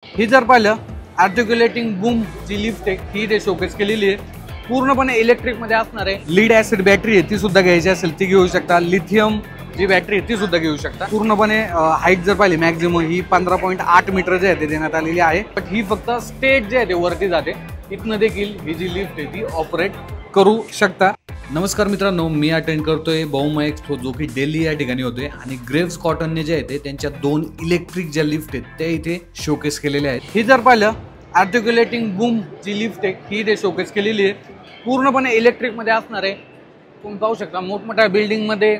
ही जर पाहिलं आर्टिक्युलेटिंग बूम जी लिफ्ट आहे ही इथे शोकेस केलेली आहे. पूर्णपणे इलेक्ट्रिक मध्ये असणार आहे. लीड ऍसिड बॅटरी आहे ती सुद्धा घ्यायची असेल ती घेऊ शकता. लिथियम जी बॅटरी आहे ती सुद्धा घेऊ शकता. पूर्णपणे हाईट जर पाहिली मॅक्झिमम ही 15.8 मीटर जे आहे ते देण्यात आलेली आहे. बट ही फक्त स्टेज जे आहे ते वरती जाते. इथनं देखील ही जी लिफ्ट आहे ती ऑपरेट करू शकता. नमस्कार मित्रांनो, मी अटेंड करतोय बहुमा एक्सपो जो की दिल्ली या ठिकाणी होतोय आणि ग्रेव्स कॉटनने जे आहे ते त्यांच्या 2 इलेक्ट्रिक ज्या लिफ्ट आहेत त्या इथे शोकेस केलेल्या आहेत. ही जर पाहिलं आर्टिक्युलेटिंग बूम जी लिफ्ट आहे ही इथे शोकेस केलेली आहे. पूर्णपणे इलेक्ट्रिक मध्ये असणार आहे. तुम्ही पाहू शकता मोठमोठ्या बिल्डिंग मध्ये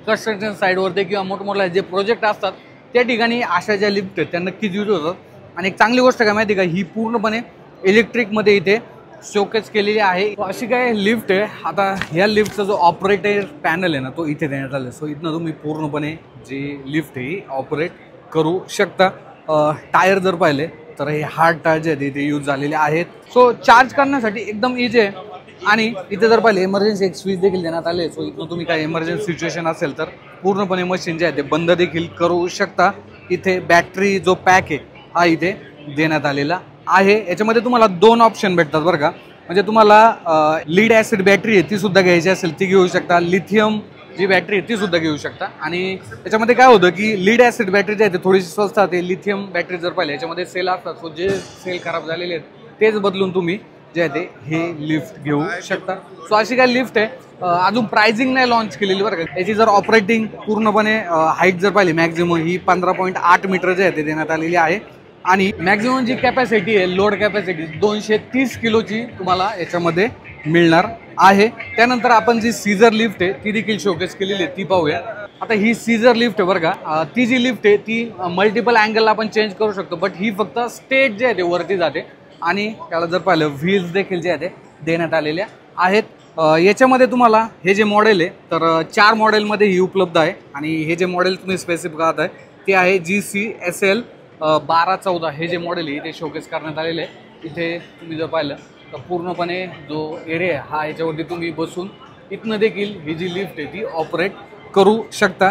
कन्स्ट्रक्शन साईडवरती किंवा मोठमोठे जे प्रोजेक्ट असतात त्या ठिकाणी अशा ज्या लिफ्ट आहेत त्या नक्कीच यूज होतात. आणि एक चांगली गोष्ट काय माहिती का, ही पूर्णपणे इलेक्ट्रिक मध्ये इथे शोकेस केलेली आहे. अशी काय लिफ्ट आहे. आता ह्या लिफ्टचा जो ऑपरेटर पॅनल आहे ना तो इथे देण्यात आला. सो इथनं तुम्ही पूर्णपणे जी लिफ्ट आहे ऑपरेट करू शकता. टायर जर पाहिले तर हे हार्ड टायर जे आहेत इथे यूज झालेले आहेत. सो चार्ज करण्यासाठी एकदम इझी आहे. आणि इथे जर पाहिले इमर्जन्सी एक स्विच देखील देण्यात आले. सो इथनं तुम्ही काय इमर्जन्सी सिच्युएशन असेल तर पूर्णपणे मशीन जे आहे ते बंद देखील करू शकता. इथे बॅटरी जो पॅक आहे हा इथे देण्यात आलेला आहे. याच्यामध्ये तुम्हाला 2 ऑप्शन भेटतात बरं का. म्हणजे तुम्हाला लीड ऍसिड बॅटरी आहे ती सुद्धा घ्यायची असेल ती घेऊ शकता. लिथियम जी बॅटरी आहे ती सुद्धा घेऊ शकता. आणि त्याच्यामध्ये काय होतं की लीड ऍसिड बॅटरी जी आहे ते थोडीशी स्वस्त असते. लिथियम बॅटरी जर पाहिजे याच्यामध्ये सेल असतात. सो जे सेल खराब झालेले आहेत तेच बदलून तुम्ही जे आहे ते हे लिफ्ट घेऊ शकता. सो अशी काय लिफ्ट आहे. अजून प्राइसिंग नाही लॉन्च केलेली बरं का. याची जर ऑपरेटिंग पूर्णपणे हाईट जर पाहिली मॅक्झिमम ही 15.8 मीटर जे आहे ते देण्यात आलेली आहे. आणि मॅक्झिमम जी कॅपॅसिटी आहे लोड कॅपॅसिटी 230 किलोची तुम्हाला याच्यामध्ये मिळणार आहे. त्यानंतर आपण जी सीझर लिफ्ट आहे ती देखील शोकेस केलेली आहे ती पाहूया. आता ही सीझर लिफ्ट आहे बरं का. ती जी लिफ्ट आहे ती मल्टिपल अँगलला आपण चेंज करू शकतो. बट ही फक्त स्टेज जे आहे ते वरती जाते. आणि त्याला जर पाहिलं व्हील्स देखील जे आहे ते देण्यात आलेल्या आहेत. याच्यामध्ये तुम्हाला हे जे मॉडेल आहे तर 4 मॉडेलमध्ये ही उपलब्ध आहे. आणि हे जे मॉडेल तुम्ही स्पेसिफिक पाहत आहे ते आहे GCSL 1214 हे जे मॉडेल आहे ते शोकेस करण्यात आलेले आहे. इथे तुम्ही जर पाहिलं तर पूर्णपणे जो एरिया हा याच्यावरती तुम्ही बसून इथनं देखील ही जी लिफ्ट आहे ती ऑपरेट करू शकता.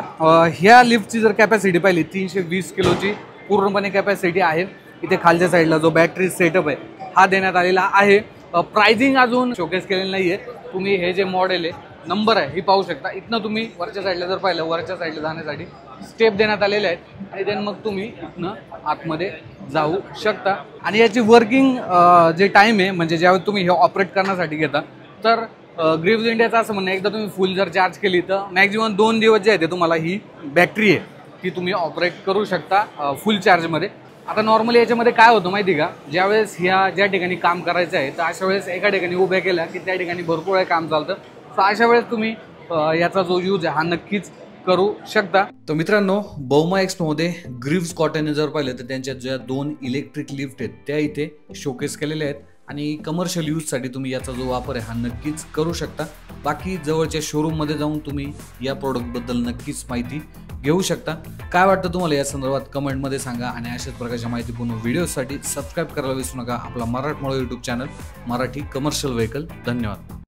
ह्या लिफ्टची जर कॅपॅसिटी पाहिली 320 किलोची पूर्णपणे कॅपॅसिटी आहे. इथे खालच्या साईडला जो बॅटरी सेटअप आहे हा देण्यात आलेला आहे. प्राइसिंग अजून शोकेस केलेलं नाही आहे. तुम्ही हे जे मॉडेल आहे नंबर आहे ही पाहू शकता. इथनं तुम्ही वरच्या साईडला जर पाहिलं वरच्या साईडला जाण्यासाठी स्टेप देण्यात आलेले आहेत. आणि देन मग तुम्ही इथनं आतमध्ये जाऊ शकता. आणि याची वर्किंग जे टाईम आहे म्हणजे ज्यावेळी तुम्ही हे ऑपरेट करण्यासाठी घेता तर ग्रीव्स इंडियाचं असं म्हणणं एकदा तुम्ही फुल जर चार्ज केली तर मॅक्झिमम 2 दिवस जे आहे ते तुम्हाला ही बॅटरी आहे ती तुम्ही ऑपरेट करू शकता फुल चार्जमध्ये. आता नॉर्मली याच्यामध्ये काय होतं माहिती का, ज्यावेळेस ह्या ज्या ठिकाणी काम करायचं आहे तर अशा वेळेस एका ठिकाणी उभ्या केल्या की त्या ठिकाणी भरपूर आहे काम चालतं. तर अशा वेळेस तुम्ही याचा जो यूज आहे हा नक्कीच करू शकता. तर मित्रांनो, बहुमा एक्सपोमध्ये ग्रीव्स कॉटनने जर पाहिलं तर त्यांच्या ज्या 2 इलेक्ट्रिक लिफ्ट आहेत त्या इथे शोकेस केलेल्या आहेत. आणि कमर्शियल यूजसाठी तुम्ही याचा जो वापर आहे हा नक्कीच करू शकता. बाकी जवळच्या शोरूममध्ये जाऊन तुम्ही या प्रोडक्टबद्दल नक्कीच माहिती घेऊ शकता. काय वाटतं तुम्हाला या संदर्भात कमेंटमध्ये सांगा. आणि अशाच प्रकारच्या माहितीपूर्ण व्हिडिओसाठी सबस्क्राईब करायला विसरू नका आपला मराठमोळा YouTube channel Marathi commercial vehicle. धन्यवाद.